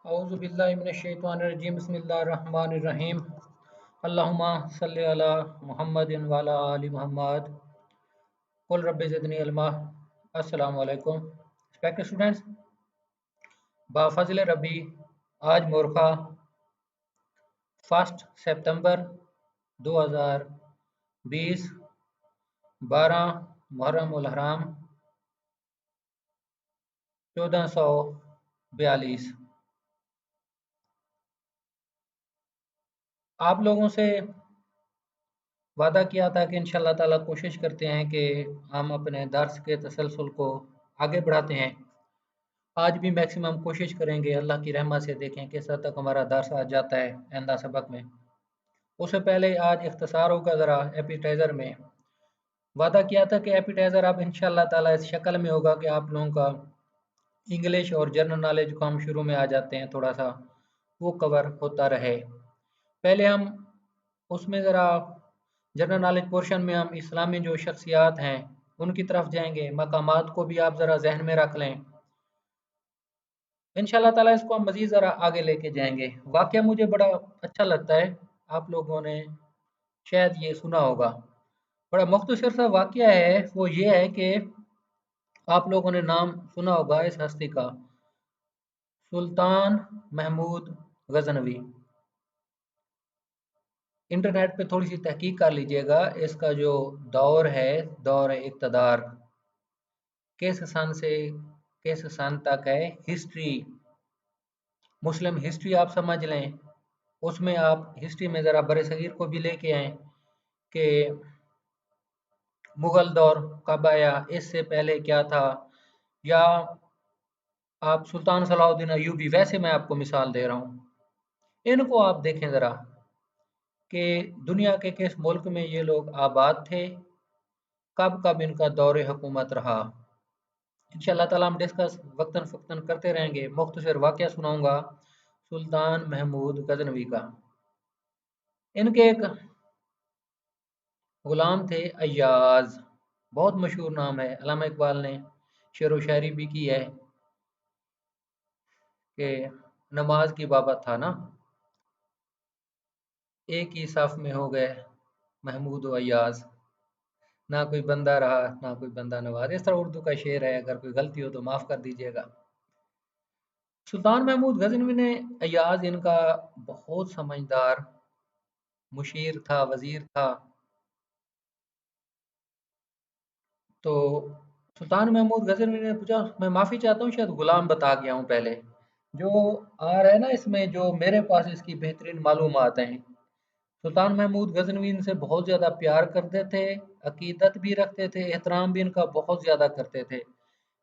औज़ु बिल्लाहि मिनश्शैतानिर्रजीम बिस्मिल्लाहिर्रहमानिर्रहीम अल्लाहुम्मा सल्लि अला मुहम्मदिन व अला आलि मुहम्मद कुल रब्बि ज़िदनी इल्मा। अस्सलामु अलैकुम रिस्पेक्टेड स्टूडेंट्स, बाफज़ल रबी आज मोरखा 1 सितंबर 2020 12 मुहर्रम उल हराम 1442। आप लोगों से वादा किया था कि इंशाअल्लाह ताला कोशिश करते हैं कि हम अपने दर्स के तसलसल को आगे बढ़ाते हैं। आज भी मैक्सिमम कोशिश करेंगे, अल्लाह की रहमत से देखें किस हद तक हमारा दर्स आ जाता है आइंदा सबक में। उससे पहले आज इख्तिसार होगा ज़रा एपिटाइज़र में। वादा किया था कि एपिटाइज़र अब इंशाअल्लाह ताला इस शक्ल में होगा कि आप लोगों का इंग्लिश और जनरल नॉलेज को हम शुरू में आ जाते हैं, थोड़ा सा वो कवर होता रहे। पहले हम उसमें ज़रा जनरल नॉलेज पोर्शन में हम इस्लामी जो शख्सियात हैं उनकी तरफ जाएंगे, मकामात को भी आप ज़रा जहन में रख लें। इंशाल्लाह ताला इसको हम मज़ीद ज़रा आगे लेके जाएंगे। वाक़या मुझे बड़ा अच्छा लगता है, आप लोगों ने शायद ये सुना होगा। बड़ा मुख्तसर सा वाक़या है, वो ये है कि आप लोगों ने नाम सुना होगा इस हस्ती का, सुल्तान महमूद गजनवी। इंटरनेट पे थोड़ी सी तहकीक कर लीजिएगा, इसका जो दौर है, दौर इक़्तिदार किस सन से किस सन तक है, हिस्ट्री, मुस्लिम हिस्ट्री आप समझ लें। उसमें आप हिस्ट्री में ज़रा बरसगीर को भी लेके आएँ कि मुग़ल दौर कब आया, इससे पहले क्या था, या आप सुल्तान सलाहुद्दीन अय्यूबी, वैसे मैं आपको मिसाल दे रहा हूँ। इनको आप देखें ज़रा कि दुनिया के किस मुल्क में ये लोग आबाद थे, कब कब इनका दौर हुकूमत रहा। इंशाअल्लाह ताला हम डिस्कस वक्तन फ़क्तन करते रहेंगे। मुख्तसर वाक़या सुनाऊँगा सुल्तान महमूद गजनवी का। इनके एक ग़ुलाम थे अय्याज़, बहुत मशहूर नाम है। अल्लामा इकबाल ने शेर व शायरी भी की है कि नमाज की बाबत था ना, एक ही सफ़ में हो गए महमूद व अय्याज़, ना कोई बंदा रहा ना कोई बंदा नवाज। इस तरह उर्दू का शेर है, अगर कोई गलती हो तो माफ़ कर दीजिएगा। सुल्तान महमूद गजनवी ने, अय्याज़ इनका बहुत समझदार मुशीर था, वज़ीर था। तो सुल्तान महमूद गजनवी ने पूछा, मैं माफ़ी चाहता हूँ शायद ग़ुलाम बता गया हूँ पहले, जो आ रहा है ना इसमें, जो मेरे पास इसकी बेहतरीन मालूमात हैं। सुल्तान महमूद गजनवी इनसे बहुत ज़्यादा प्यार करते थे, अकीदत भी रखते थे, एहतराम भी इनका बहुत ज़्यादा करते थे।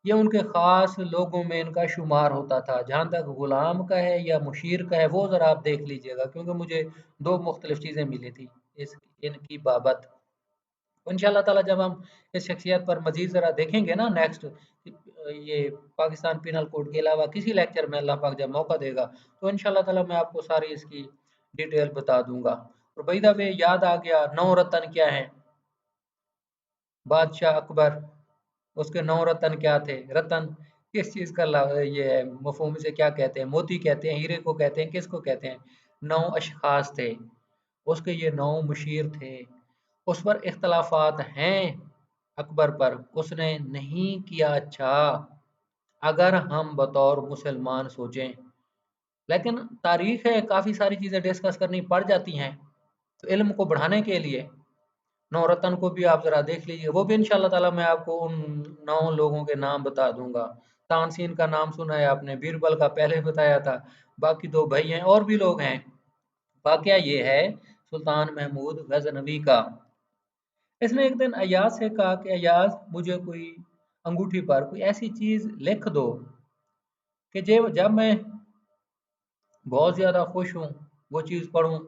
ये उनके ख़ास लोगों में इनका शुमार होता था। जहाँ तक ग़ुलाम का है या मुशीर का है, वो ज़रा आप देख लीजिएगा, क्योंकि मुझे दो मुख्तलिफ चीज़ें मिली थी इस इनकी बाबत। इंशाअल्लाह ताला जब हम इस शख्सियत पर मज़ीद ज़रा देखेंगे ना नेक्स्ट, ये पाकिस्तान पीनल कोड के अलावा किसी लेक्चर में अल्लाह पाक जब मौका देगा, तो इंशाअल्लाह ताला मैं आपको सारी इसकी डिटेल बता दूंगा। और बाय द वे याद आ गया, 9 रतन क्या हैं? बादशाह अकबर, उसके 9 रतन क्या थे? रतन किस चीज़ का ये है, मफ़हूम से क्या कहते हैं? मोती कहते हैं, हीरे को कहते हैं, किसको कहते हैं? 9 अशख़ास थे, उसके ये 9 मुशीर थे। उस पर इख्तलाफात हैं अकबर पर, उसने नहीं किया अच्छा, अगर हम बतौर मुसलमान सोचें। लेकिन तारीख है, काफ़ी सारी चीज़ें डिस्कस करनी पड़ जाती हैं। तो इल्म को बढ़ाने के लिए नौरतन को भी आप ज़रा देख लीजिए, वो भी इंशाअल्लाह ताला मैं आपको उन 9 लोगों के नाम बता दूंगा। तानसीन का नाम सुना है आपने, बीरबल का पहले बताया था, बाकी 2 भाई हैं और भी लोग हैं। वाकया ये है सुल्तान महमूद गजनवी का। इसने एक दिन अय्याज से कहा कि अय्याज, मुझे कोई अंगूठी पर कोई ऐसी चीज़ लिख दो कि जब जब मैं बहुत ज़्यादा खुश हूँ, वो चीज़ पढ़ूँ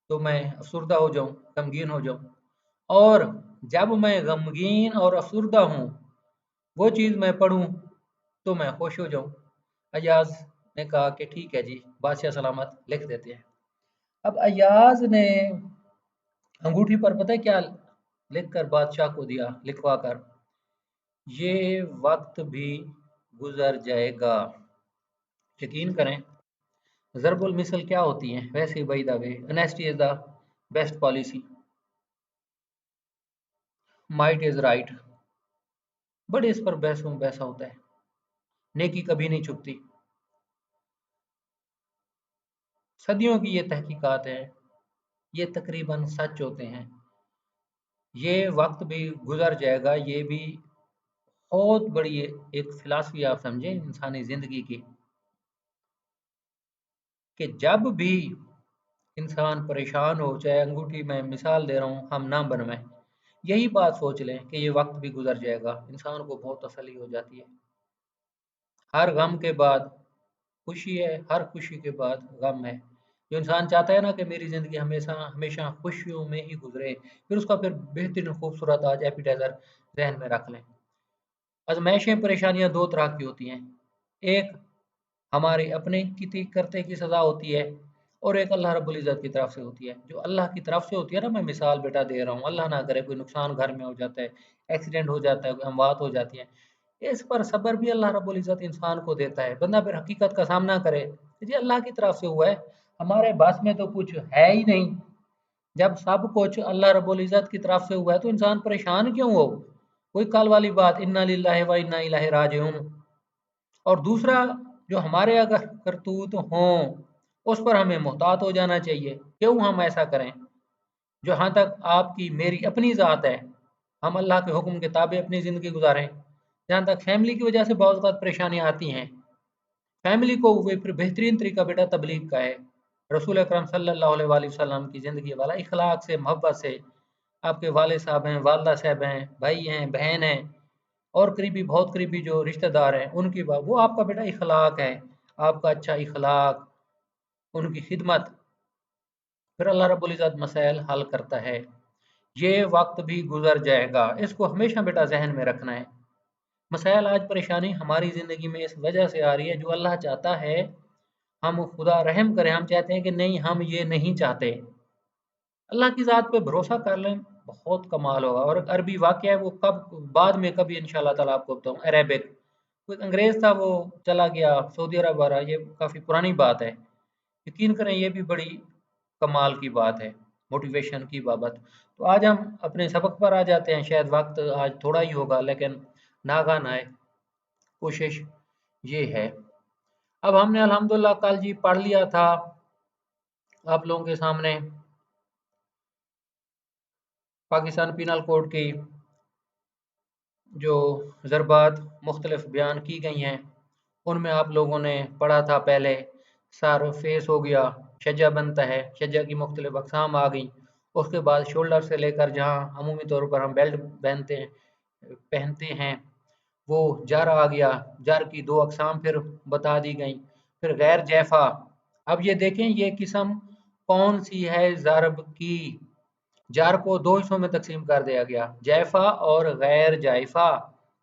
तो मैं अफसुर्दा हो जाऊँ, गमगीन हो जाऊँ, और जब मैं गमगीन और अफसुर्दा हूँ, वो चीज़ मैं पढ़ूँ तो मैं खुश हो जाऊँ। अय्याज ने कहा कि ठीक है जी, बादशाह सलामत, लिख देते हैं। अब अय्याज ने अंगूठी पर पता है क्या लिख कर बादशाह को दिया, लिखवा कर, ये वक्त भी गुजर जाएगा, यकीन करें ज़रबुल मिसल क्या होती हैं वैसे? By the way, honesty is the best policy, might is right, बड़े इस पर बहसा होता है। नेकी कभी नहीं छुपती। सदियों की ये तहकीकात है, ये तकरीबन सच होते हैं। ये वक्त भी गुजर जाएगा, ये भी बहुत बड़ी एक फिलॉसफी आप समझें इंसानी ज़िंदगी की, कि जब भी इंसान परेशान हो, चाहे अंगूठी में मिसाल दे रहा हूँ, हम ना बनवाएं, यही बात सोच लें कि ये वक्त भी गुजर जाएगा, इंसान को बहुत तसल्ली हो जाती है। हर गम के बाद खुशी है, हर खुशी के बाद गम है। जो इंसान चाहता है ना कि मेरी ज़िंदगी हमेशा हमेशा खुशियों में ही गुजरे, फिर उसका फिर बेहतरीन खूबसूरत आज एपिटाइज़र जहन में रख लें। आजमाइशें परेशानियां दो तरह की होती हैं, एक हमारे अपने की करते की सज़ा होती है, और एक अल्लाह रब्बुल इज़्ज़त की तरफ से होती है। जो अल्लाह की तरफ से होती है ना, मैं मिसाल बेटा दे रहा हूँ, अल्लाह ना करे कोई नुकसान घर में हो जाता है, एक्सीडेंट हो जाता है, कोई अमवात हो जाती है, इस पर सब्र भी अल्लाह रब्बुल इज़्ज़त इंसान को देता है। बंदा फिर हकीकत का सामना करे कि जी अल्लाह की तरफ से हुआ है, हमारे बस में तो कुछ है ही नहीं। जब सब कुछ अल्लाह रब्बुल इज़्ज़त की तरफ से हुआ है तो इंसान परेशान क्यों हो? कोई कल वाली बात, इन्ना लिल्लाहि व इन्ना इलैहि राजिऊन। और दूसरा, जो हमारे अगर करतूत हों, उस पर हमें मुहतात हो जाना चाहिए। क्यों हम ऐसा करें? जहाँ तक आपकी मेरी अपनी ज़ात है, हम अल्लाह के हुक्म के ताबे अपनी ज़िंदगी गुजारें। जहाँ तक फैमिली की वजह से बहुत ज़्यादा परेशानियाँ आती हैं, फैमिली को वे फिर बेहतरीन तरीका बेटा तबलीग का है। रसूल अकरम सल्लल्लाहु अलैहि वसल्लम की ज़िंदगी वाला इखलाक से, मोहब्बत से, आपके वाले साहब हैं, वालदा साहब हैं, भाई हैं, बहन हैं, और करीबी बहुत करीबी जो रिश्तेदार हैं उनकी बात, वो आपका बेटा इखलाक है, आपका अच्छा इखलाक, उनकी खिदमत, फिर अल्लाह रब्बुल इज़्ज़त मसाइल हल करता है। ये वक्त भी गुजर जाएगा, इसको हमेशा बेटा जहन में रखना है। मसाइल आज परेशानी हमारी ज़िंदगी में इस वजह से आ रही है, जो अल्लाह चाहता है हम खुदा रहम करें, हम चाहते हैं कि नहीं, हम ये नहीं चाहते। अल्लाह की ज़ात पे भरोसा कर लें, बहुत कमाल होगा। और अरबी वाक़या है, वो कब बाद में कभी इंशाअल्लाह ताला आपको बताऊँ। अरेबिक, कोई अंग्रेज़ था, वो चला गया सऊदी अरब वाला, ये काफ़ी पुरानी बात है। यकीन करें ये भी बड़ी कमाल की बात है, मोटिवेशन की बाबत। तो आज हम अपने सबक पर आ जाते हैं। शायद वक्त आज थोड़ा ही होगा, लेकिन नागा ना आए, कोशिश ये है। अब हमने अल्हम्दुलिल्लाह कल जी पढ़ लिया था आप लोगों के सामने पाकिस्तान पिनल कोड की जो ज़रबात मुख्तलिफ बयान की गई हैं, उनमें आप लोगों ने पढ़ा था पहले सर फेस हो गया, छज्जा बनता है, छज्जा की मुख्तलिफ अक़साम आ गई। उसके बाद शोल्डर से लेकर जहाँ अमूमी तौर पर हम बेल्ट पहनते हैं, वो जर आ गया, जर की दो अक़साम फिर बता दी गई। फिर गैर जैफ़ा, अब ये देखें ये किस्म कौन सी है ज़रब की। जार को दो हिस्सों में तकसीम कर दिया गया, जायफा और गैर जायफा।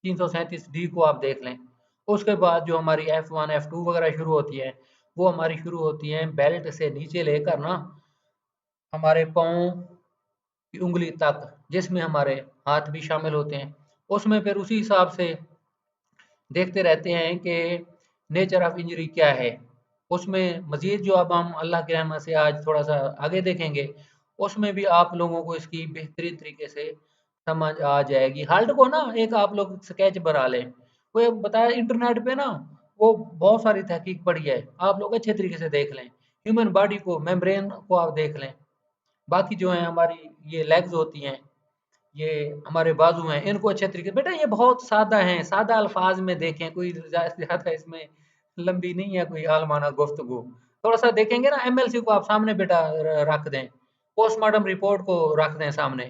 337 डी को आप देख लें। उसके बाद जो हमारी F1 F2 वगैरह शुरू होती है, वो हमारी शुरू होती हैं बेल्ट से नीचे लेकर ना हमारे पाँव की उंगली तक, जिसमें हमारे हाथ भी शामिल होते हैं। उसमें फिर उसी हिसाब से देखते रहते हैं कि नेचर ऑफ इंजरी क्या है। उसमें मज़ीद जो अब हम अल्लाह की रहमत से आज थोड़ा-सा आगे देखेंगे, उसमें भी आप लोगों को इसकी बेहतरीन तरीके से समझ आ जाएगी। हाल्ट को ना एक आप लोग स्केच बना लें। वो एक बताया इंटरनेट पे ना, वो बहुत सारी तहकीक पड़ी है, आप लोग अच्छे तरीके से देख लें। ह्यूमन बॉडी को, मेम्ब्रेन को आप देख लें। बाकी जो है हमारी ये लेग्स होती हैं, ये हमारे बाजू हैं, इनको अच्छे तरीके बेटा ये बहुत सादा हैं, सादा अल्फाज में देखें, कोई ज़्यादा इसमें लंबी नहीं है कोई आलमाना गुफ्तगू। थोड़ा सा देखेंगे ना, एमएलसी को आप सामने बेटा रख दें, पोस्टमार्टम रिपोर्ट को रख दें सामने।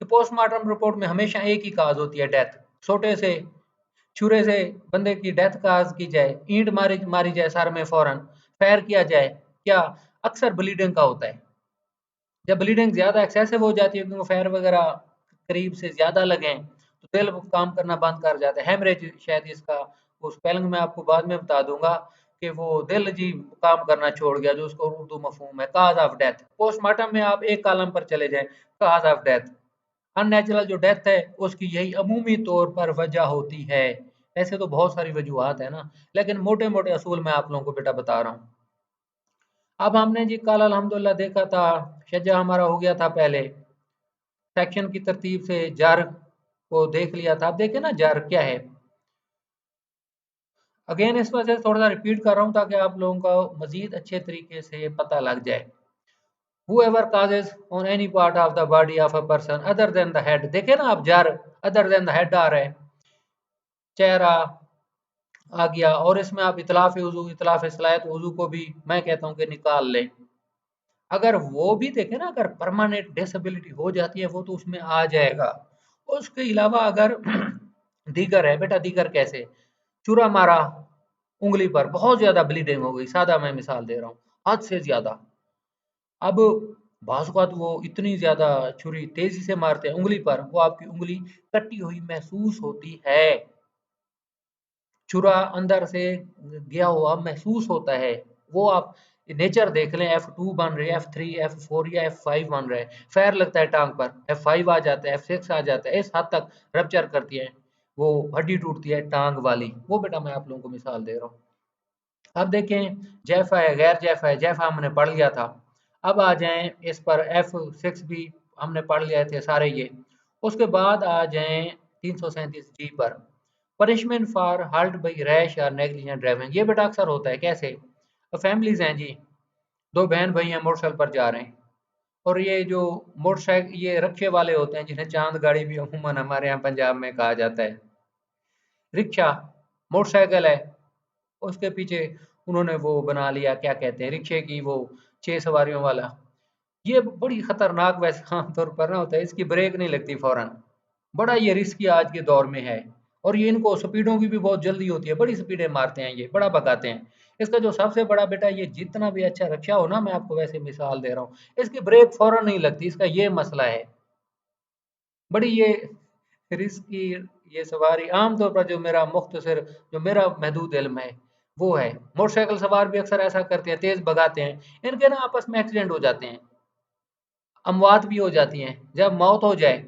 तो पोस्टमार्टम रिपोर्ट में हमेशा एक ही काज होती है, डेथ। छोटे से छुरे से बंदे की डेथ काज की जाए, ईंट मारी मारी जाए सर में, फौरन फायर किया जाए, क्या अक्सर ब्लीडिंग का होता है। जब ब्लीडिंग ज़्यादा एक्सेसिव हो जाती है, क्योंकि फायर वगैरह करीब से ज़्यादा लगें, तो दिल काम करना बंद कर जाता है। हेमरेज शायद इसका वो स्पेलिंग मैं आपको बाद में बता दूंगा, कि वो दिल जी काम करना छोड़ गया, जो उसको उर्दू मफहूम है काज ऑफ डेथ। पोस्टमार्टम में आप एक कॉलम पर चले जाएं, काज ऑफ डेथ। अननेचुरल जो डेथ है उसकी यही अमूमी तौर पर वजह होती है। ऐसे तो बहुत सारी वजूहत है ना, लेकिन मोटे मोटे असूल मैं आप लोगों को बेटा बता रहा हूँ। अब हमने जी कल अल्हम्दुलिल्लाह देखा था, शज्जा हमारा हो गया था पहले, सेक्शन की तरतीब से जार को देख लिया था। अब देखें ना जार क्या है। अगेन इस वजह से थोड़ा सा रिपीट कर रहा हूँ ताकि आप लोगों को मजीद अच्छे तरीके से पता लग जाए। whoever causes on any part of the body of a person other than the head, देखे ना आप jar other than the head आ रहा है, चेहरा आ गया, और इसमें आप इतलाफ वजू इतलाफ सलायत वजू को भी मैं कहता हूँ कि निकाल लें। अगर वो भी देखें ना, अगर परमानेंट डिसेबिलिटी हो जाती है वो तो उसमें आ जाएगा। उसके अलावा अगर दीगर है बेटा, दीगर कैसे, चूरा मारा उंगली पर, बहुत ज्यादा ब्लीडिंग हो गई, सादा मैं मिसाल दे रहा हूँ, हद से ज्यादा। अब बाज़ वो इतनी ज्यादा छुरी तेजी से मारते हैं उंगली पर, वो आपकी उंगली कटी हुई महसूस होती है, छुरा अंदर से गया हुआ महसूस होता है। वो आप नेचर देख लें, F2 बन रही है, F3, F4 या F5 बन रहा है, फायर लगता है टांग पर, F5 आ जाता है, F6 आ जाता है, इस हद तक रप्चर करती है, वो हड्डी टूटती है टांग वाली। वो बेटा मैं आप लोगों को मिसाल दे रहा हूँ। अब देखें जैफा है, गैर जैफा है, जैफा हमने पढ़ लिया था। अब आ जाएं इस पर, F6 भी हमने पढ़ लिया थे सारे ये। उसके बाद आ जाएं 337 जी पर, punishment for halt by rash और नेग्लिजेंट ड्राइविंग। ये बेटा अक्सर होता है कैसे, फैमिलीज हैं जी, दो बहन भाई हैं, मोटरसाइकिल पर जा रहे हैं, और ये जो मोटरसाइकिल ये रक्शे वाले होते हैं, जिन्हें चांद गाड़ी भी अमूमन हमारे यहाँ पंजाब में कहा जाता है, रिक्शा मोटरसाइकिल है, उसके पीछे उन्होंने वो बना लिया, क्या कहते हैं, रिक्शे की वो 6 सवारियों वाला। ये बड़ी खतरनाक वैसे आमतौर पर ना होता है, इसकी ब्रेक नहीं लगती फौरन, बड़ा ये रिस्की आज के दौर में है। और ये इनको स्पीडों की भी बहुत जल्दी होती है, बड़ी स्पीडें मारते हैं, ये बड़ा भगाते हैं। इसका जो सबसे बड़ा बेटा, ये जितना भी अच्छा रक्षा हो ना, मैं आपको वैसे मिसाल दे रहा हूँ, इसकी ब्रेक फौरन नहीं लगती, इसका ये मसला है। बड़ी ये रिस्की ये सवारी आमतौर पर, जो मेरा मुख्तसर, जो मेरा महदूद इल्म है वो है, मोटरसाइकिल सवार भी अक्सर ऐसा करते हैं, तेज भगाते हैं, इनके ना आपस में एक्सीडेंट हो जाते हैं, अमवात भी हो जाती हैं। जब मौत हो जाए,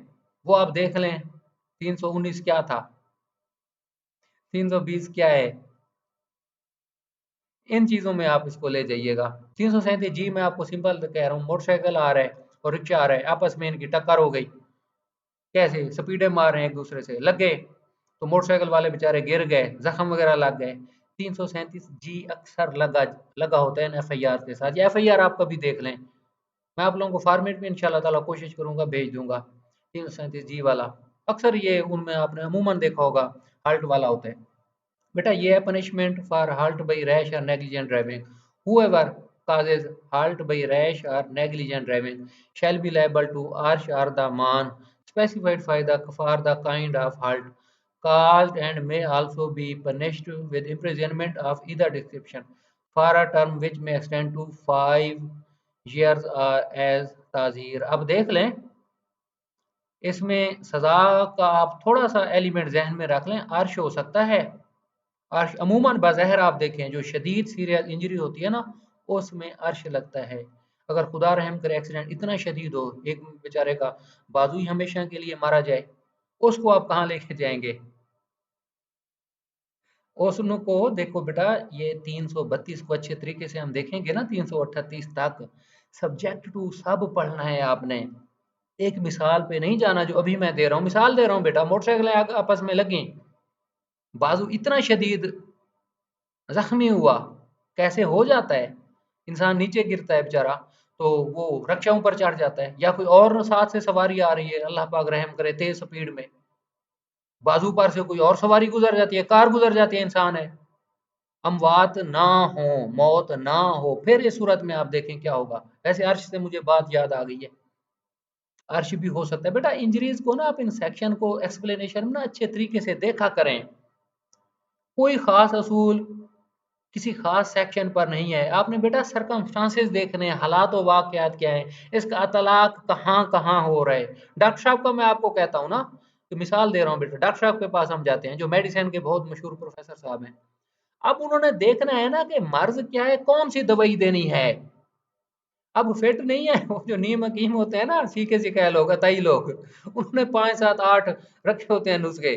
वो आप देख लें 319 क्या था, 320 क्या है, इन चीजों में आप इसको ले जाइएगा। 337 जी मैं आपको सिंपल कह रहा हूँ, मोटरसाइकिल आ रहा है और रिक्शा आ रहा है, आपस में इनकी टक्कर हो गई, कैसे स्पीडें मार रहे हैं एक दूसरे से, लग गए तो मोटरसाइकिल वाले बेचारे गिर गए, जख्म वगैरह लग गए। 337 जी अक्सर लगा लगा होता है एफ आई आर के साथ, या एफ आई आर आप कभी देख लें, मैं आप लोगों को फॉर्मेट में इंशाल्लाह ताला कोशिश करूंगा भेज दूंगा। 337 जी वाला अक्सर ये उनमें आपने अमूमन देखा होगा, हाल्ट वाला होता है। बेटा ये है punishment for hurt by rash और negligent driving, whoever causes halt by rash or negligent driving shall be liable to arsh or the man specified for the kind of halt caused and may also be punished with imprisonment of either description for a term which may extend to 5 years or as ताज़ीर। अब देख लें, इसमें सजा का आप थोड़ा सा element जहन में रख लें, अर्श हो सकता है, अर्श अमूमन बज़ाहिर आप देखें जो शदीद सीरियस इंजरी होती है ना, उसमें अर्श लगता है। अगर खुदा रहम करे एक्सीडेंट इतना शदीद हो, एक बेचारे का बाजू ही हमेशा के लिए मारा जाए, उसको आप कहाँ लेके जाएंगे। उसको देखो बेटा, ये 332 को अच्छे तरीके से हम देखेंगे ना, 338 तक सब्जेक्ट टू सब पढ़ना है आपने, एक मिसाल पे नहीं जाना जो अभी मैं दे रहा हूँ, मिसाल दे रहा हूँ बेटा, मोटरसाइकिल आपस में लगी, बाजू इतना शदीद जख्मी हुआ, कैसे हो जाता है, इंसान नीचे गिरता है बेचारा, तो वो रक्षा ऊपर चढ़ जाता है, या कोई और साथ से सवारी आ रही है, अल्लाह पाक रहम करे, तेज स्पीड में बाजू पर से कोई और सवारी गुजर जाती है, कार गुजर जाती है, इंसान है, अमवात ना हो, मौत ना हो, फिर इस सूरत में आप देखें क्या होगा। वैसे अर्श से मुझे बात याद आ गई है, अर्श भी हो सकता है बेटा। इंजरीज को ना आप इन सेक्शन को एक्सप्लेनेशन में ना अच्छे तरीके से देखा करें, कोई खास असूल किसी खास सेक्शन पर नहीं है, आपने बेटा सरकमस्टांसेस देखने हैं, हालात और वाकयात क्या है, इसका अतलाक कहाँ कहाँ हो रहा है। डॉक्टर साहब का मैं आपको कहता हूँ ना, तो मिसाल दे रहा हूँ बेटा, डॉक्टर साहब के पास हम जाते हैं, जो मेडिसिन के बहुत मशहूर प्रोफेसर साहब हैं। अब उन्होंने देखना है ना कि मर्ज क्या है, कौन सी दवाई देनी है। अब फिट नहीं है, वो जो नीम हकीम होते हैं ना, सीखे सिखाए लोग, अताई लोग, उन्होंने 5 7 8 रखे होते हैं नुस्खे,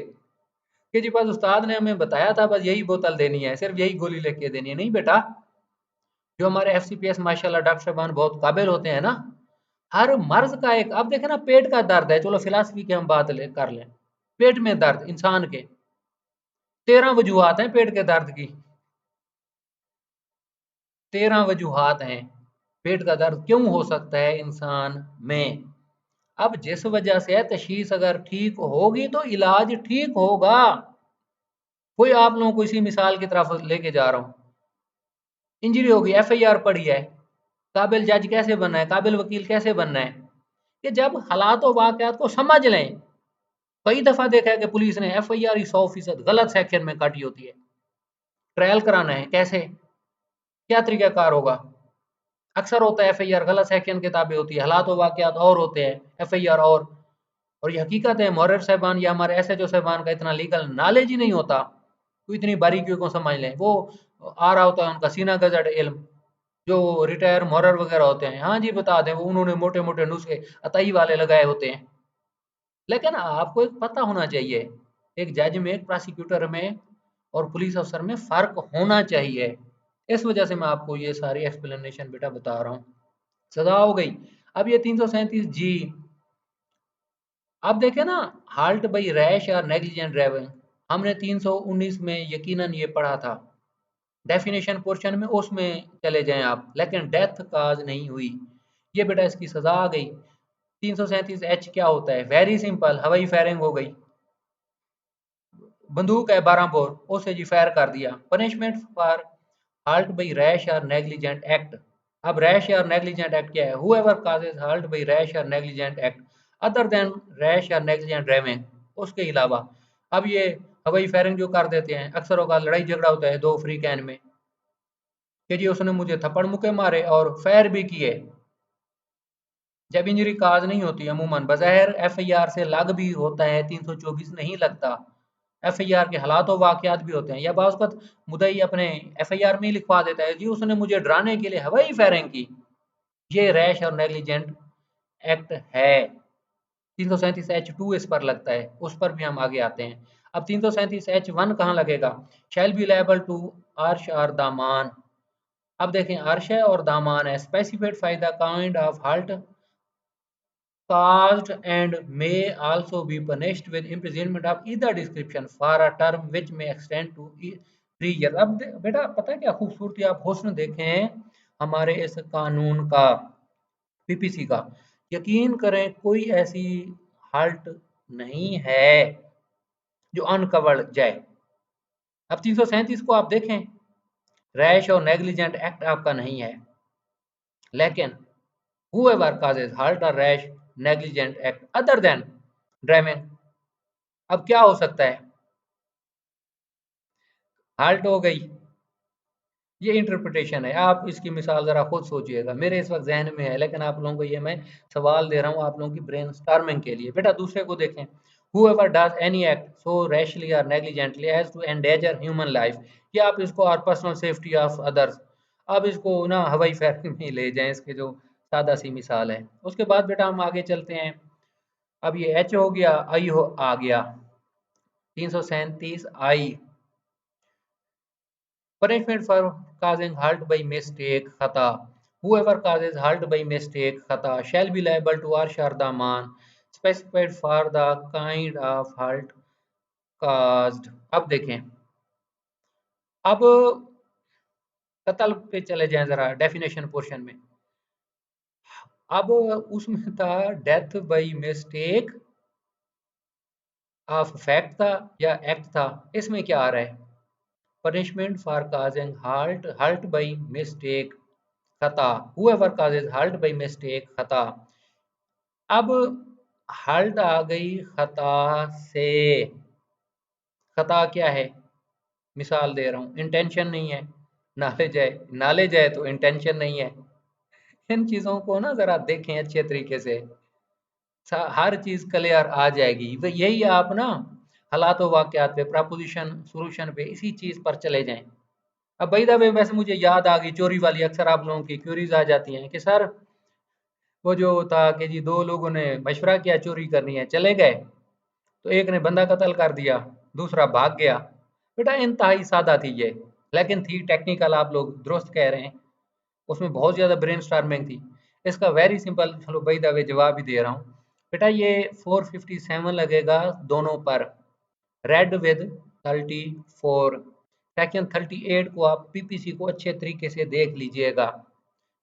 कि जी बस उस्ताद ने हमें बताया था, बस यही बोतल देनी है, सिर्फ यही गोली लेके देनी है। नहीं बेटा, जो हमारे एफसीपीएस माशाल्लाह डॉक्टर साहबान बहुत काबिल होते हैं ना, हर मर्ज का एक, आप देखें ना, पेट का दर्द है, चलो फिलासफी की हम बात कर लें, पेट में दर्द इंसान के 13 वजूहात हैं पेट के दर्द की, 13 वजूहात हैं पेट का दर्द क्यों हो सकता है इंसान में। अब जिस वजह से है, तशखीस अगर ठीक होगी तो इलाज ठीक होगा। कोई आप लोगों को इसी मिसाल की तरफ लेके जा रहा हूँ, इंजरी होगी, एफआईआर पड़ी है, काबिल जज कैसे बनना है, काबिल वकील कैसे बनना है, कि जब हालात और वाकयात को समझ लें। कई दफा देखा है कि पुलिस ने एफआईआर ही 100% गलत सेक्शन में काटी होती है। ट्रायल कराना है, कैसे, क्या तरीकाकार होगा। अक्सर होता है एफआईआर गलत सेक्शन के ताबे होती है, हालात और वाकयात और होते हैं, एफआईआर और ये हकीकत है, मुहर्रिर साहबान या हमारे एसएचओ साहबान का इतना लीगल नॉलेज ही नहीं होता, तो इतनी बारीकियों को समझ लें। वो आ रहा होता है उनका सीना गजड़ इल्म, जो रिटायर मुहर्रिर वगैरह होते हैं, हाँ जी बता दें, वो उन्होंने मोटे मोटे नुस्खे अतई वाले लगाए होते हैं। लेकिन आपको एक पता होना चाहिए, एक जज में, एक प्रोसिक्यूटर में और पुलिस अफसर में फ़र्क होना चाहिए। इस वजह से मैं आपको ये सारी एक्सप्लेनेशन बेटा बता रहा हूँ। सज़ा हो गई। अब ये 337 जी, आप देखें ना, हाल्ट बाई रैश या नेग्लिजेंट ड्राइविंग, हमने 319 में यकीनन ये पढ़ा था, डेफिनेशन पोर्शन में, उसमें चले जाएं आप, लेकिन डेथ काज नहीं हुई, ये बेटा इसकी सज़ा आ गई। 337 एच क्या होता है, वेरी सिंपल, हवाई फायरिंग हो गई, बंदूक है 12 बोर, उसे जी फायर कर दिया। Punishment for hurt by rash और नेग्लिजेंट एक्ट। अब रैश और नेग्लिजेंट एक्ट क्या है, whoever causes hurt by rash और negligent act other than rash और नेग्लिजेंट ड्राइविंग, उसके अलावा। अब ये हवाई फायरिंग जो कर देते हैं, अक्सर होगा लड़ाई झगड़ा होता है दो फ्री कैन में, कि जी उसने मुझे थप्पड़ मुक्के मारे और फायर भी किए, जब इंजरी काज नहीं होती, अमूमन बज़ाहिर एफआईआर से लग भी होता है, 324 नहीं लगता, एफआईआर के हालात और वाकयात भी होते हैं, या बाज़ वक़्त मुद्दई अपने एफआईआर में ही लिखवा देता है, जी उसने मुझे डराने के लिए हवाई फायरिंग की, ये रैश और नेग्लिजेंट एक्ट है। 337 एच टू इस पर लगता है, उस पर भी हम आगे आते हैं। अब 337 एच वन कहाँ लगेगा, शैल बी लायबल टू अर्श और दामान। अब देखें, अर्श है और दामान है, specified by the kind of halt caused and may also be punished with imprisonment of either description for a term which may extend to 3 years। अब बेटा पता है क्या खूबसूरती, आप हुस्न देखें हमारे इस कानून का, पीपीसी का, यकीन करें कोई ऐसी हाल्ट नहीं है जो अनकवर्ड जाए। अब 337 को आप देखें, रैश और नेग्लिजेंट एक्ट आपका नहीं है, लेकिन whoever causes halt or rash negligent act other than driving, अब क्या हो सकता है, halt हो गई, ये इंटरप्रिटेशन है। आप इसकी मिसाल जरा खुद सोचिएगा, मेरे इस वक्त जहन में है, लेकिन आप लोगों को ये मैं सवाल दे रहा हूँ आप लोगों की ब्रेन स्टॉर्मिंग के लिए। बेटा दूसरे को देखें, whoever does any act so rashly or negligently as to endanger human life, कि आप इसको और पर्सनल सेफ्टी ऑफ अदर्स, अब इसको ना हवाई फायर में ले जाएं, इसके जो सादा सी मिसाल है। उसके बाद बेटा हम आगे चलते हैं। अब ये एच हो गया, आई हो आ गया, 337 आई, punishment for causing halt by mistake khata, whoever causes halt by mistake khata shall be liable to arsh or daman specified for the kind of halt caused। अब देखें, अब कत्ल पे चले जाएं जरा, डेफिनेशन पोर्शन में। अब उसमें था death by mistake of fact था या एक्ट था, इसमें क्या आ रहा है, punishment for causing halt by mistake खता, whoever causes halt by mistake खता। अब halt आ गई खता से, खता क्या है, मिसाल दे रहा हूँ, इंटेंशन नहीं है, नॉलेज है तो इंटेंशन नहीं है। इन चीज़ों को ना ज़रा देखें अच्छे तरीके से, हर चीज़ क्लियर आ जाएगी। यही आप ना हालात व वाक़यात पे, प्रपोजिशन सॉल्यूशन पे, इसी चीज़ पर चले जाएं। अब बाय द वे, वैसे मुझे याद आ गई चोरी वाली, अक्सर आप लोगों की क्यूरीज आ जाती हैं कि सर वो जो था कि जी दो लोगों ने मशवरा किया चोरी करनी है, चले गए, तो एक ने बंदा कत्ल कर दिया, दूसरा भाग गया। बेटा इंतहाई सादा थी ये, लेकिन थी टेक्निकल, आप लोग दुरुस्त कह रहे हैं। उसमें बहुत ज़्यादा ब्रेन स्टॉर्मिंग थी। इसका वेरी सिंपल, चलो बाय द वे जवाब ही दे रहा हूँ। बेटा ये 457 लगेगा दोनों पर, रेड विद 34। सेक्शन 38 को आप पीपीसी को अच्छे तरीके से देख लीजिएगा।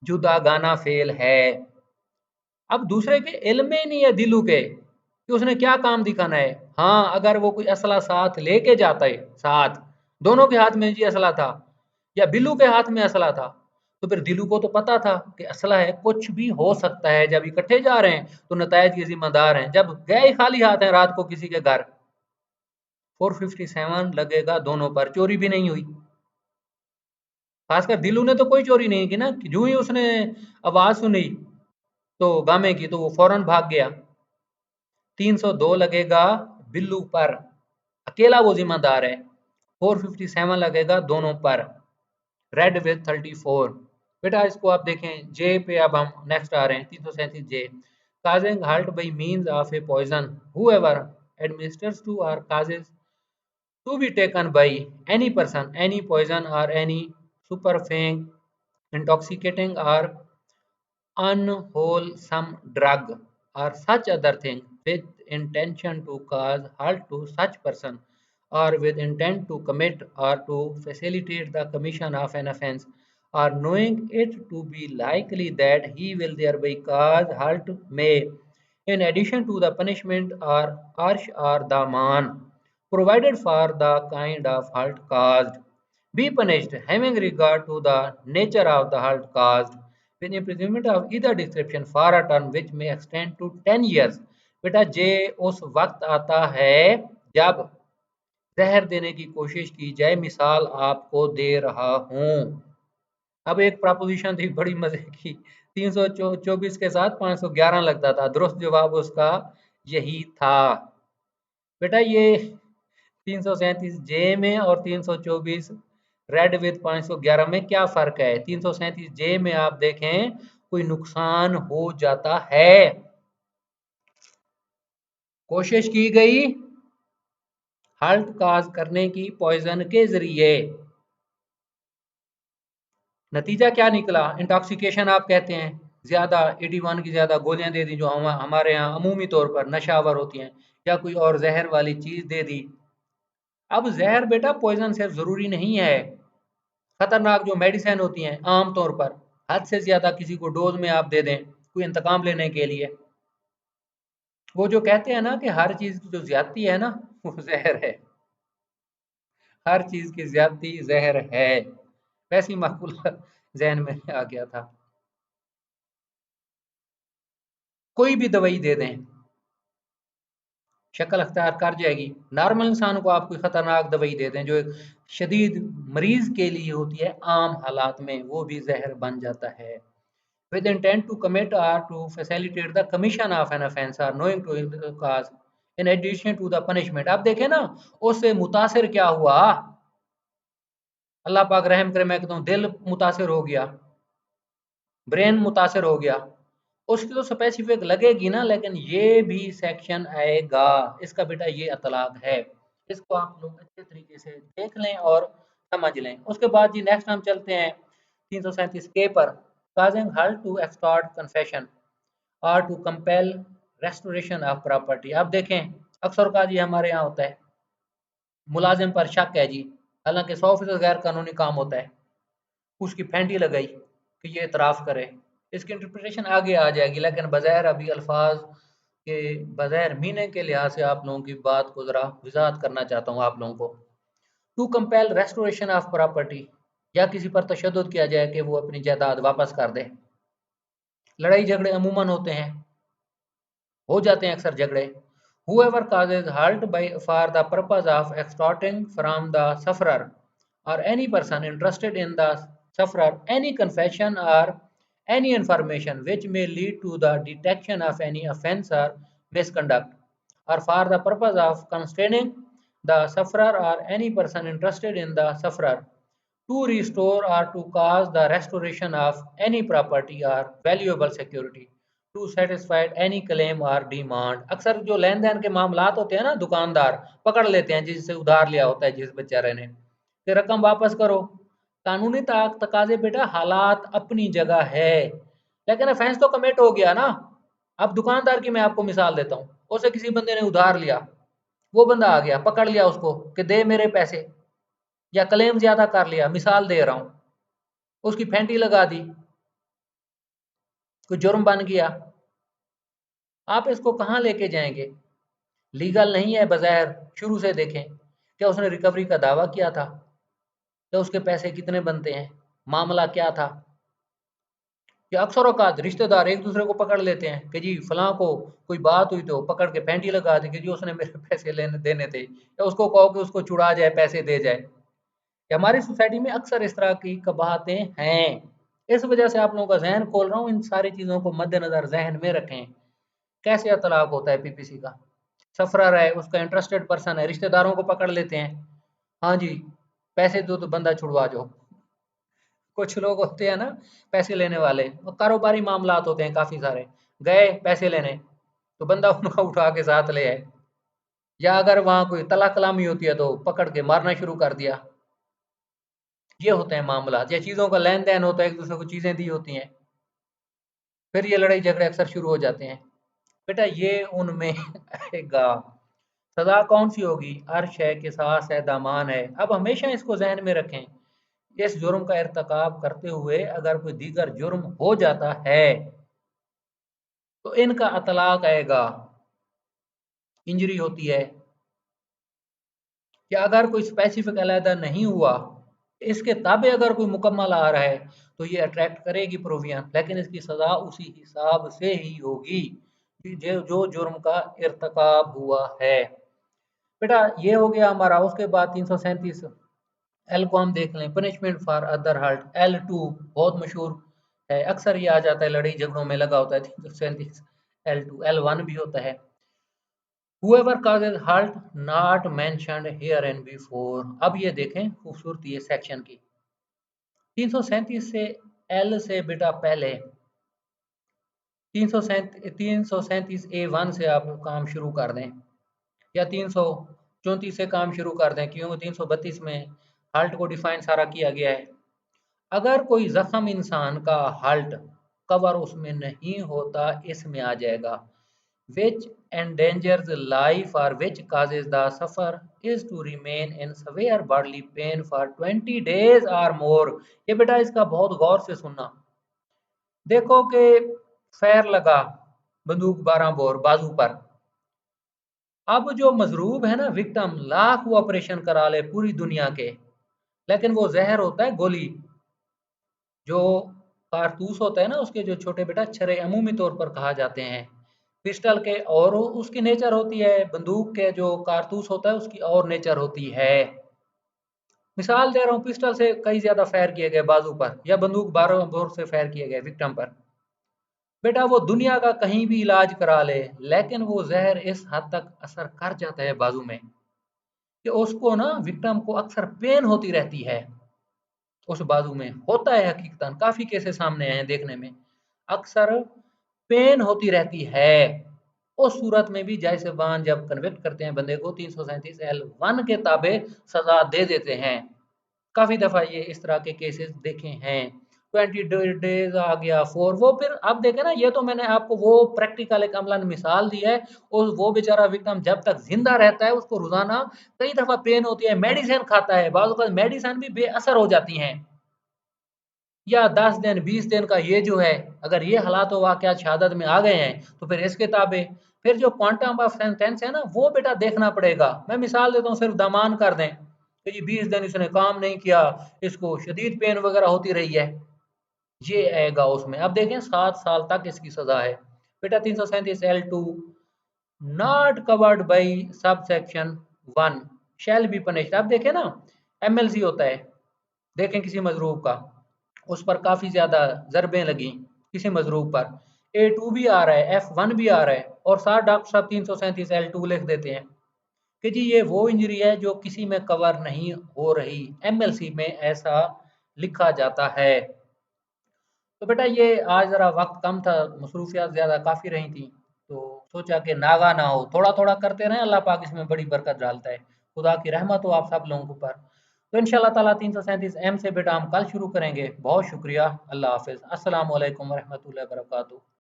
जुदा गाना फेल है। अब दूसरे के इल्म में नहीं है दिलू के कि उसने क्या काम दिखाना है। हाँ, अगर वो कोई असला साथ लेके जाता है, साथ दोनों के हाथ में जी असला था या बिल्लू के हाथ में असला था, तो फिर दिलू को तो पता था कि असला है, कुछ भी हो सकता है। जब इकट्ठे जा रहे हैं तो नतायज के जिम्मेदार हैं। जब गए खाली हाथ हैं रात को किसी के घर, 457 लगेगा दोनों पर। चोरी भी नहीं हुई। खासकर दिलू ने तो कोई चोरी नहीं की ना, कि जो ही उसने आवाज सुनी तो गामे की, तो वो फौरन भाग गया। 302 लगेगा बिल्लू पर, अकेला वो जिम्मेदार है। 457 लगेगा दोनों पर, रेड विद 34। बेटा इसको आप देखें जे पे। अब हम नेक्स्ट आ रहे हैं 337 J. Causing hurt by means of a poison whoever administers to or causes to be taken by any person, any poison or any superfang, intoxicating or unwholesome drug or such other thing with intention to cause hurt to such person or with intent to commit or to facilitate the commission of an offense or knowing it to be likely that he will thereby cause hurt may, in addition to the punishment or harsh or the man provided for the kind of hurt caused, be punished having regard to the nature of the hurt caused with imprisonment of either description for a term which may extend to 10 years। बेटा जे उस वक्त आता है जब जहर देने की कोशिश की जाए। मिसाल आपको दे रहा हूं। अब एक प्रपोजिशन थी बड़ी मजे की, 324 के साथ 511 लगता था। दुरुस्त जवाब उसका यही था। बेटा ये 337 जे में और 324 रेड विद 511 में क्या फर्क है? 337 जे में आप देखें कोई नुकसान हो जाता है, कोशिश की गई हर्ट काज करने की पॉइजन के जरिए, नतीजा क्या निकला? इंटॉक्सिकेशन आप कहते हैं, ज्यादा 81 की ज्यादा गोलियां दे दी जो हमारे यहाँ अमूमी तौर पर नशावर होती हैं, या कोई और जहर वाली चीज दे दी। अब जहर बेटा पॉइजन सिर्फ जरूरी नहीं है। खतरनाक जो मेडिसिन होती हैं आम तौर पर हद से ज्यादा किसी को डोज में आप दे दें कोई इंतकाम लेने के लिए, वो जो कहते हैं ना कि हर चीज की जो ज्यादती है ना वो जहर है। हर चीज की ज्यादती जहर है। वैसी माकूल जहन में आ गया था। कोई भी दवाई दे दें शक्ल अख्तियार कर जाएगी। नॉर्मल इंसान को आप कोई खतरनाक दवाई दे दें जो एक शदीद मरीज के लिए होती है, आम हालात में वो भी जहर बन जाता है। with intent to commit or to facilitate the commission of an offense or knowing to cause in addition to the punishment। आप देखें ना उससे मुतासिर क्या हुआ, अल्लाह पाक रहम करे, मैं कहता हूँ दिल मुतासिर हो गया, ब्रेन मुतासिर हो गया, उसकी तो स्पेसिफिक लगेगी ना, लेकिन ये भी सेक्शन आएगा। इसका बेटा ये अतलाक है। इसको आप लोग अच्छे तरीके से देख लें और समझ लें। उसके बाद जी नेक्स्ट हम चलते हैं 337 के पर। causing her to extort confession or to compel restoration of property। आप देखें अक्सर का जी हमारे यहाँ होता है, मुलाजिम पर शक है जी, हालांकि 100% गैर कानूनी काम होता है, उसकी फेंटी लगाई कि ये इतराफ़ करे। इसकी इंटरप्रिटेशन आगे आ जाएगी, लेकिन बज़ाहिर अभी अल्फाज के बज़ाहिर मीनिंग के लिहाज से आप लोगों की बात को ज़रा वज़ाहत करना चाहता हूँ आप लोगों को। To compel restoration of property, या किसी पर तशद्दुद किया जाए कि वो अपनी जायदाद वापस कर दे। लड़ाई झगड़े अमूमन होते हैं, हो जाते हैं अक्सर झगड़े। whoever causes hurt by for the purpose of extorting from the sufferer or any person interested in the sufferer any confession or any information which may lead to the detection of any offense or misconduct, or for the purpose of constraining the sufferer or any person interested in the sufferer to restore or to cause the restoration of any property or valuable security to satisfy any claim or demand। अक्सर जो लेन then के मामलात होते हैं ना, दुकानदार पकड़ लेते हैं जिससे उधार लिया होता है जिस बेचारे ने, कि रकम वापस करो, कानूनी तकाजे बेटा हालात अपनी जगह है, लेकिन ऑफेंस तो कमिट हो गया ना। अब दुकानदार की मैं आपको मिसाल देता हूँ, उसे किसी बंदे ने उधार लिया, वो बंदा आ गया, पकड़ लिया उसको कि दे मेरे पैसे, या क्लेम ज्यादा कर लिया, मिसाल दे रहा हूँ, उसकी फेंटी लगा दी, कोई जुर्म बन गया, आप इसको कहाँ लेके जाएंगे? लीगल नहीं है बज़ाहिर, शुरू से देखें, क्या उसने रिकवरी का दावा किया था, क्या उसके पैसे कितने बनते हैं, मामला क्या था? कि अक्सर औकात रिश्तेदार एक दूसरे को पकड़ लेते हैं कि जी फलां को कोई बात हुई तो पकड़ के फेंटी लगा दी कि जी उसने मेरे पैसे लेने देने थे, या उसको कहो कि उसको छुड़ा जाए, पैसे दे जाए। कि हमारी सोसाइटी में अक्सर इस तरह की कबाहतें हैं। इस वजह से आप लोगों का जहन खोल रहा हूँ, इन सारी चीज़ों को मद्देनजर जहन में रखें। कैसे तलाक होता है पीपीसी का? सफरर है, उसका इंटरेस्टेड पर्सन है, रिश्तेदारों को पकड़ लेते हैं, हाँ जी पैसे दो तो बंदा छुड़वा जाओ। कुछ लोग होते हैं ना पैसे लेने वाले, वो कारोबारी मामलात होते हैं काफी सारे, गए पैसे लेने तो बंदा उनका उठा के साथ ले आए, या अगर वहां कोई तला कलामी होती है तो पकड़ के मारना शुरू कर दिया। ये होते हैं मामला, या चीजों का लेन देन होता है, एक दूसरे को चीजें दी होती हैं, फिर ये लड़ाई झगड़े अक्सर शुरू हो जाते हैं। बेटा ये उनमें आएगा। सजा कौन सी होगी? अर्श है कि सास है दामान है। अब हमेशा इसको जहन में रखें, इस जुर्म का इर्तकाब करते हुए अगर कोई दीगर जुर्म हो जाता है तो इनका अतलाक आएगा। इंजरी होती है, कि अगर कोई स्पेसिफिक अलहदा नहीं हुआ, इसके ताबे अगर कोई मुकम्मल आ रहा है तो ये अट्रैक्ट करेगी प्रोविजन, लेकिन इसकी सज़ा उसी हिसाब से ही होगी कि जो जुर्म का इर्तकाब हुआ है। बेटा ये हो गया हमारा। उसके बाद 337 एल को हम देख लें, punishment for other hurt. L2 बहुत मशहूर है, अक्सर ये आ जाता है, लड़ाई झगड़ों में लगा होता है। 337 L2, L1 भी होता है, whoever causes hurt not mentioned herein before। अब ये देखें खूबसूरती है सेक्शन की, 337 से एल से बेटा पहले 337 A1 से आप काम शुरू कर दें, या 334 से काम शुरू कर दें, क्योंकि 332 में हाल्ट को डिफाइन सारा किया गया है। अगर कोई जख्म इंसान का हाल्ट कवर उसमें नहीं होता, इसमें आ जाएगा। which endangers life or which causes the sufferer is to remain in severe bodily pain for 20 days or more। ये बेटा इसका बहुत गौर से सुनना। देखो कि फैर लगा बंदूक 12 बोर बाजू पर, अब जो मजरूब है ना विक्टिम, लाख वो ऑपरेशन करा ले पूरी दुनिया के, लेकिन वो जहर होता है गोली, जो कारतूस होता है ना उसके, जो छोटे बेटा छरे अमूमी तौर पर कहा जाते हैं पिस्टल के, और उसकी नेचर होती है, बंदूक के जो कारतूस होता है उसकी और नेचर होती है। मिसाल दे रहा हूँ, पिस्टल से कई ज्यादा फायर किए गए बाजू पर, या बंदूक 12 बोर से फायर किए गए विक्टिम पर, बेटा वो दुनिया का कहीं भी इलाज करा ले, लेकिन वो जहर इस हद तक असर कर जाता है बाजू में कि उसको ना विक्टिम को अक्सर पेन होती रहती है। उस बाजू में होता है, हकीकतन काफी केसेस सामने आए हैं देखने में, अक्सर पेन होती रहती है। उस सूरत में भी जय साहबान जब कन्विक्ट करते हैं बंदे को, 337 L1 के ताबे सजा दे देते हैं। काफी दफा ये इस तरह के केसेस देखे हैं। 20 डेज आ गया फोर, वो फिर अब देखे ना, ये तो मैंने आपको वो प्रैक्टिकल एक अमलन मिसाल दी है। और वो बेचारा विक्टिम जब तक जिंदा रहता है उसको रोजाना कई दफा पेन होती है, मेडिसिन खाता है, बाज़ औक़ात मेडिसिन भी बेअसर हो जाती हैं, या 10 दिन 20 दिन का ये जो है, अगर ये हालात वाकयात शहादत में आ गए हैं तो फिर इसके ताबे फिर जो क्वांटम ऑफ सेंटेंस है ना वो बेटा देखना पड़ेगा। मैं मिसाल देता हूँ, सिर्फ दमान कर दें कि जी 20 दिन इसने काम नहीं किया, इसको शदीद पेन वगैरह होती रही है, ये आएगा उसमें। अब देखें 7 साल तक इसकी सजा है। बेटा 337 L2 not covered by sub section 1 shall be punished. अब देखें ना, MLC होता है, देखें किसी मजरूब का, उस पर काफी ज्यादा जरबें लगी किसी मजरूब पर, A2 भी आ रहा है, F1 भी आ रहा है, और साथ डॉक्टर साहब 337 L2 लिख देते हैं कि जी ये वो इंजरी है जो किसी में कवर नहीं हो रही, MLC में ऐसा लिखा जाता है। तो बेटा ये आज ज़रा वक्त कम था, मसरूफियात ज़्यादा काफ़ी रही थी, तो सोचा कि नागा ना हो, थोड़ा थोड़ा करते रहें, अल्लाह पाक इसमें बड़ी बरकत डालता है। खुदा की रहमत हो आप सब लोगों के ऊपर। तो इंशाल्लाह ताला 337 एम से बेटा हम कल शुरू करेंगे। बहुत शुक्रिया। अल्लाह हाफिज़। अस्सलाम वालेकुम रहमतुल्लाहि व बरकातुहू।